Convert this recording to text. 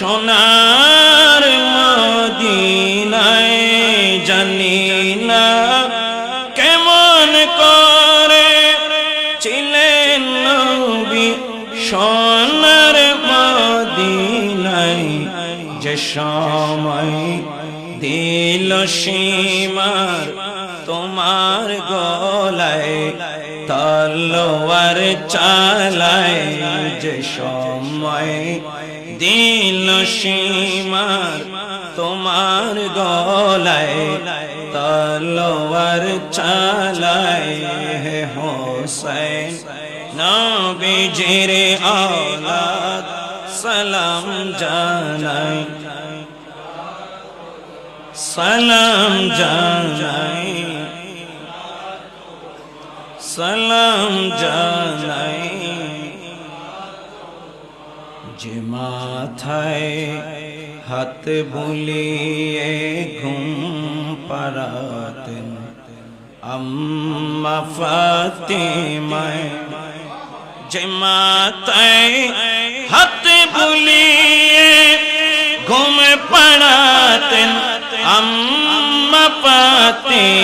সোনার মদিনায় জানি না কেমন করে ছিলেন নবী সোনার মদিনায় যে সময় দিল সীমার তোমার গলায় তলোয়ার চালায় যে সময় দিল সীমার তোমার গলায় তলোয়ার চালায় হে হোসেন নবীজির औलाद সালাম জানাই সালাম জানাই সালাম জানাই যে মাথায় হাত বুলিয়ে ঘুম পাড়াতেন আম্মা ফাতিমা যে মাথায় হাত বুলিয়ে ঘুম পাড়াতেন আম্মা ফাতিমা